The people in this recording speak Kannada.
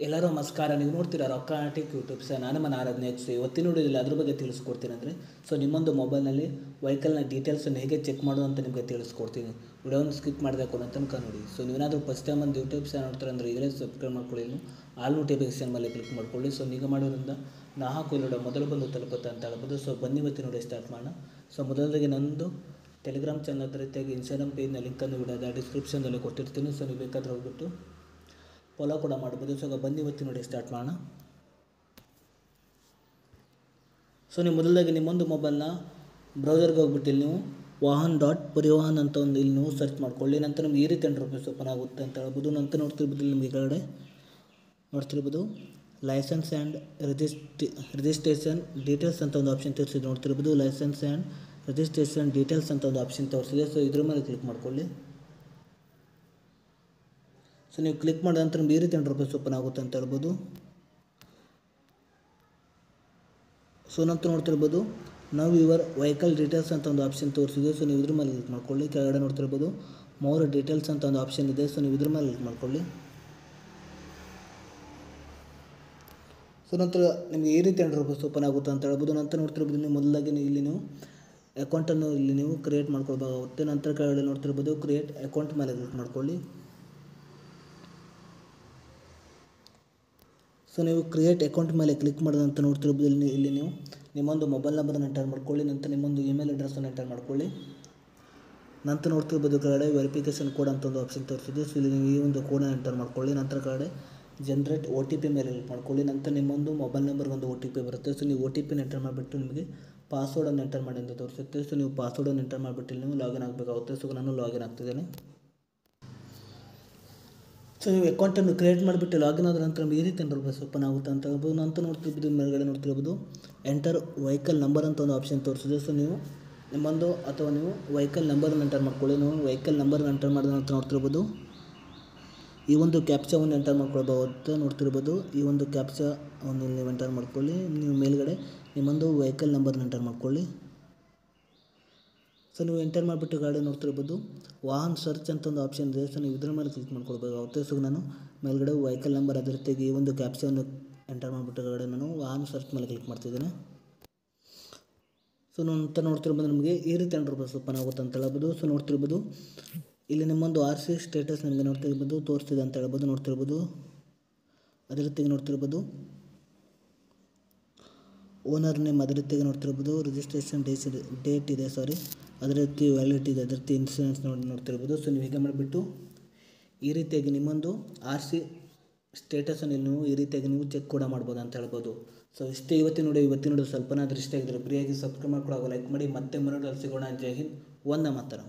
ಎಲ್ಲರೂ ನಮಸ್ಕಾರ. ನೀವು ನೋಡ್ತೀರಾ ರೊಕ್ಕಾಟಿಕ್ ಯೂಟ್ಯೂಬ್ ನಾನು ಮನ ಆರಾಧನೆ ಇವತ್ತಿನ ನೋಡಿದಿಲ್ಲ ಅದ್ರ ಬಗ್ಗೆ ತಿಳಿಸ್ಕೊಡ್ತೀನಿ. ಅಂದರೆ ನಿಮ್ಮೊಂದು ಮೊಬೈಲ್ನಲ್ಲಿ ವೆಹಿಕಲ್ನ ಡೀಟೇಲ್ಸನ್ನು ಹೇಗೆ ಚೆಕ್ ಮಾಡೋದು ಅಂತ ನಿಮಗೆ ತಿಳಿಸ್ಕೊಡ್ತೀನಿ. ವಿಡಿಯೋವನ್ನು ಸ್ಕಿಪ್ ಮಾಡಬೇಕು ಅನ್ನೋ ತನಕ ನೋಡಿ. ನೀವೇನಾದರೂ ಫಸ್ಟ್ ಟೈಮ್ ಒಂದು ಯೂಟ್ಯೂಬ್ ಚಾನಲ್ ನೋಡ್ತಾರೆ ಅಂದರೆ ಈಗಲೇ ಸಬ್ಸ್ಕ್ರೈಬ್ ಮಾಡ್ಕೊಳ್ಳಿ, ಆಲ್ ನೋಟಿಫಿಕೇಶನ್ ಮೇಲೆ ಕ್ಲಿಕ್ ಮಾಡ್ಕೊಳ್ಳಿ. ಈಗ ಮಾಡೋದ್ರಿಂದ ನಾ ಹಾಕೋ ವಿಡಿಯೋ ಮೊದಲು ಬಂದು ತಲುಪುತ್ತೆ ಅಂತ ಹೇಳ್ಬೋದು. ಬನ್ನಿ ಇವತ್ತಿನ ನೋಡಿ ಸ್ಟಾರ್ಟ್ ಮಾಡೋಣ. ಮೊದಲಿಗೆ ನಂದು ಟೆಲಿಗ್ರಾಮ್ ಚಾನಲ್ ರೀತಿಯಾಗಿ ಇನ್ಸ್ಟಾಗ್ರಾಮ್ ಪೇಜ್ನ ಲಿಂಕನ್ನು ವಿಡಿಯೋದ ಡಿಸ್ಕ್ರಿಪ್ಷನ್ನಲ್ಲಿ ಕೊಟ್ಟಿರ್ತೀನಿ. ನೀವು ಬೇಕಾದ್ರೆ ಹೋಗ್ಬಿಟ್ಟು ಫಾಲೋ ಕೂಡ ಮಾಡ್ಬೋದು. ಬನ್ನಿ ಇವತ್ತಿನ ನೋಡಿ ಸ್ಟಾರ್ಟ್ ಮಾಡೋಣ. ನೀವು ಮೊದಲಾಗಿ ನಿಮ್ಮೊಂದು ಮೊಬೈಲ್ನ ಬ್ರೌಸರ್ಗೆ ಹೋಗ್ಬಿಟ್ಟು ಇಲ್ಲಿ ನೀವು ವಾಹನ್.ಪರಿವಾಹನ್ ಅಂತ ಒಂದು ಇಲ್ಲಿ ನೀವು ಸರ್ಚ್ ಮಾಡ್ಕೊಳ್ಳಿ. ನಂತರ ನಿಮ್ಗೆ ಈ ರೀತಿ ಇಂಟರ್ಫೇಸ್ ಓಪನ್ ಆಗುತ್ತೆ ಅಂತ ಹೇಳ್ಬೋದು. ನಂತರ ನೋಡ್ತಿರ್ಬೋದು ಇಲ್ಲಿ ನಿಮಗೆ ಈ ಕಡೆ ನೋಡ್ತಿರ್ಬೋದು ಲೈಸೆನ್ಸ್ ಆ್ಯಂಡ್ ರಿಜಿಸ್ಟ್ರೇಷನ್ ಡೀಟೇಲ್ಸ್ ಅಂತ ಒಂದು ಆಪ್ಷನ್ ತೋರಿಸಿದೆ. ನೋಡ್ತಿರ್ಬೋದು ಲೈಸೆನ್ಸ್ ಆ್ಯಂಡ್ ರಿಜಿಸ್ಟ್ರೇಷನ್ ಡೀಟೇಲ್ಸ್ ಅಂತ ಒಂದು ಆಪ್ಷನ್ ತೋರಿಸಿದೆ. ಇದ್ರ ಮೇಲೆ ಕ್ಲಿಕ್ ಮಾಡ್ಕೊಳ್ಳಿ. ನೀವು ಕ್ಲಿಕ್ ಮಾಡಿದ ನಂತರ ನಿಮ್ಗೆ ಈ ರೀತಿ ಇಂಟರ್ಫೇಸ್ ಓಪನ್ ಆಗುತ್ತೆ ಅಂತ ಹೇಳ್ಬೋದು. ನಂತರ ನೋಡ್ತಿರ್ಬೋದು ನಾವು ಯುವರ್ ವೆಹಿಕಲ್ ಡೀಟೇಲ್ಸ್ ಅಂತ ಒಂದು ಆಪ್ಷನ್ ತೋರಿಸಿದೆ. ನೀವು ಇದ್ರ ಮೇಲೆ ಕ್ಲಿಕ್ ಮಾಡ್ಕೊಳ್ಳಿ. ಕೆಳಗಡೆ ನೋಡ್ತಿರ್ಬೋದು ಮೋರ್ ಡೀಟೇಲ್ಸ್ ಅಂತ ಒಂದು ಆಪ್ಷನ್ ಇದೆ. ನೀವು ಇದ್ರ ಮೇಲೆ ಕ್ಲಿಕ್ ಮಾಡ್ಕೊಳ್ಳಿ. ನಂತರ ನಿಮಗೆ ಈ ರೀತಿ ಇಂಟರ್ಫೇಸ್ ಓಪನ್ ಆಗುತ್ತೆ ಅಂತ ಹೇಳ್ಬೋದು. ನಂತರ ನೋಡ್ತಿರ್ಬೋದು ನೀವು ಮೊದಲಾಗಿ ಇಲ್ಲಿ ನೀವು ಅಕೌಂಟನ್ನು ಇಲ್ಲಿ ನೀವು ಕ್ರಿಯೇಟ್ ಮಾಡ್ಕೊಳ್ಬೇಕಾಗುತ್ತೆ. ನಂತರ ಕೆಳಗಡೆ ನೋಡ್ತಿರ್ಬೋದು ಕ್ರಿಯೇಟ್ ಅಕೌಂಟ್ ಮೇಲೆ ಕ್ಲಿಕ್ ಮಾಡ್ಕೊಳ್ಳಿ. ನೀವು ಕ್ರಿಯೇಟ್ ಅಕೌಂಟ್ ಮೇಲೆ ಕ್ಲಿಕ್ ಮಾಡಿದಂತ ನೋಡ್ತಿರ್ಬೋದು ಇಲ್ಲಿ ನೀವು ನಿಮ್ಮೊಂದು ಮೊಬೈಲ್ ನಂಬರನ್ನು ಎಂಟರ್ ಮಾಡ್ಕೊಳ್ಳಿ. ನಂತರ ನಿಮ್ಮೊಂದು ಇಮೇಲ್ ಅಡ್ರೆಸ್ಸನ್ನು ಎಂಟರ್ ಮಾಡ್ಕೊಳ್ಳಿ. ನಂತರ ನೋಡ್ತಿರ್ಬೋದು ಕೆಳಗಡೆ ವೆರಿಫಿಕೇಷನ್ ಕೋಡ್ ಅಂತ ಒಂದು ಆಪ್ಷನ್ ತೋರಿಸಿದೆ. ಇಲ್ಲಿ ನೀವು ಈ ಒಂದು ಕೋಡನ್ನು ಎಂಟರ್ ಮಾಡ್ಕೊಳ್ಳಿ. ನಂತರ ಕೆಳಗಡೆ ಜನರೇಟ್ OTP ಮೇಲೆ ಕ್ಲಿಕ್ ಮಾಡ್ಕೊಳ್ಳಿ. ನಂತರ ನಿಮ್ಮೊಂದು ಮೊಬೈಲ್ ನಂಬರ್ಗೆ ಒಂದು OTP ಬರುತ್ತೆ. ನೀವು OTPನ ಎಂಟರ್ ಮಾಡಿಬಿಟ್ಟು ನಿಮಗೆ ಪಾಸ್ವರ್ಡನ್ನು ಎಂಟರ್ ಮಾಡಿ ಅಂತ ತೋರಿಸುತ್ತೆ. ನೀವು ಪಾಸ್ವರ್ಡನ್ನು ಎಂಟರ್ ಮಾಡಿಬಿಟ್ಟು ಇಲ್ಲಿ ನೀವು ಲಾಗಿನ್ ಆಗಬೇಕಾಗುತ್ತೆ. ನಾನು ಲಾಗಿನ್ ಆಗ್ತಿದ್ದೇನೆ. ನೀವು ಅಕೌಂಟನ್ನು ಕ್ರಿಯೇಟ್ ಮಾಡಿಬಿಟ್ಟು ಲಾಗಿನ್ ಆದ ನಂತರ ಈ ರೀತಿ ಇಂಟರ್ಫೇಸ್ ಓಪನ್ ಆಗುತ್ತೆ ಅಂತ ಹೇಳ್ಬೋದು. ನಂತರ ನೋಡ್ತಿರ್ಬೋದು ಮೇಲ್ಗಡೆ ನೋಡ್ತಿರ್ಬೋದು ಎಂಟರ್ ವೆಹಿಕಲ್ ನಂಬರ್ ಅಂತ ಒಂದು ಆಪ್ಷನ್ ತೋರಿಸಿದೆ. ನೀವು ನಿಮ್ಮೊಂದು ಅಥವಾ ನೀವು ವೆಹಿಕಲ್ ನಂಬರನ್ನು ಎಂಟರ್ ಮಾಡ್ಕೊಳ್ಳಿ. ನೀವು ವೆಹಿಕಲ್ ನಂಬರ್ನ ಎಂಟರ್ ಮಾಡಿದ ನಂತರ ನೋಡ್ತಿರ್ಬೋದು ಈ ಒಂದು ಕ್ಯಾಪ್ಚಾವನ್ನು ಎಂಟರ್ ಮಾಡ್ಕೊಳ್ಬಹುದು. ನೋಡ್ತಿರ್ಬೋದು ಈ ಒಂದು ಕ್ಯಾಪ್ಚಾವನ್ನು ನೀವು ಎಂಟರ್ ಮಾಡ್ಕೊಳ್ಳಿ. ನೀವು ಮೇಲ್ಗಡೆ ನಿಮ್ಮೊಂದು ವೆಹಿಕಲ್ ನಂಬರ್ನ ಎಂಟರ್ ಮಾಡ್ಕೊಳ್ಳಿ. ನೀವು ಎಂಟರ್ ಮಾಡಿಬಿಟ್ಟು ಗಾಡಿ ನೋಡ್ತಿರ್ಬೋದು ವಾಹನ್ ಸರ್ಚ್ ಅಂತ ಒಂದು ಆಪ್ಷನ್ ಇದೆ. ನೀವು ಇದ್ರ ಮೇಲೆ ಕ್ಲಿಕ್ ಮಾಡ್ಕೊಳ್ಬೇಕಾಗುತ್ತೆ. ನಾನು ಮೇಲ್ಗಡೆ ವೆಹಿಕಲ್ ನಂಬರ್ ಅದೇ ರೀತಿಯಾಗಿ ಈ ಒಂದು ಕ್ಯಾಪ್ಚಾವನ್ನು ಎಂಟರ್ ಮಾಡಿಬಿಟ್ಟು ಗಾಡಿ ನಾನು ವಾಹನ್ ಸರ್ಚ್ ಮೇಲೆ ಕ್ಲಿಕ್ ಮಾಡ್ತಿದ್ದೇನೆ. ನಂತರ ನೋಡ್ತಿರ್ಬೋದು ನಮಗೆ ಈ ರೀತಿ ಇಂಟರ್ಫೇಸ್ ಓಪನ್ ಆಗುತ್ತೆ ಅಂತ ಹೇಳ್ಬೋದು. ನೋಡ್ತಿರ್ಬೋದು ಇಲ್ಲಿ ನಿಮ್ಮೊಂದು RC ಸ್ಟೇಟಸ್ ನಿಮಗೆ ನೋಡ್ತಿರ್ಬೋದು ತೋರಿಸ್ತಿದೆ ಅಂತ ಹೇಳ್ಬೋದು. ನೋಡ್ತಿರ್ಬೋದು ಅದೇ ರೀತಿಯಾಗಿ ನೋಡ್ತಿರ್ಬೋದು ಓನರ್ ನೇಮ್ ಅದೇ ರೀತಿಯಾಗಿ ನೋಡ್ತಿರ್ಬೋದು ರಿಜಿಸ್ಟ್ರೇಷನ್ ಡೇಟ್ ಇದೆ ಅದೇ ರೀತಿ ವ್ಯಾಲಿಡಿಟಿ ಇದೆ, ಅದೇ ರೀತಿ ಇನ್ಸೂರೆನ್ಸ್ ನೋಡ್ತಿರ್ಬೋದು. ನೀವು ಹೀಗೆ ಮಾಡಿಬಿಟ್ಟು ಈ ರೀತಿಯಾಗಿ ನಿಮ್ಮೊಂದು RC ಸ್ಟೇಟಸನ್ನು ನೀವು ಈ ರೀತಿಯಾಗಿ ನೀವು ಚೆಕ್ ಕೂಡ ಮಾಡ್ಬೋದು ಅಂತ ಹೇಳ್ಬೋದು. ಇಷ್ಟೇ ಇವತ್ತಿನ ನೋಡಿ ಸ್ವಲ್ಪನಾದರೂ ಇಷ್ಟ ಆಗಿದ್ರೆ ಫ್ರೀಯಾಗಿ ಸಬ್ಸ್ಕ್ರೈಬ್ ಮಾಡ್ಕೊಳ್ಳೋ ಲೈಕ್ ಮಾಡಿ. ಮತ್ತೆ ಮನೋರಲ್ಲಿ ಸಿಗೋಣ. ಜೈ ಹಿಂದ್, ವಂದೇ ಮಾತರಂ.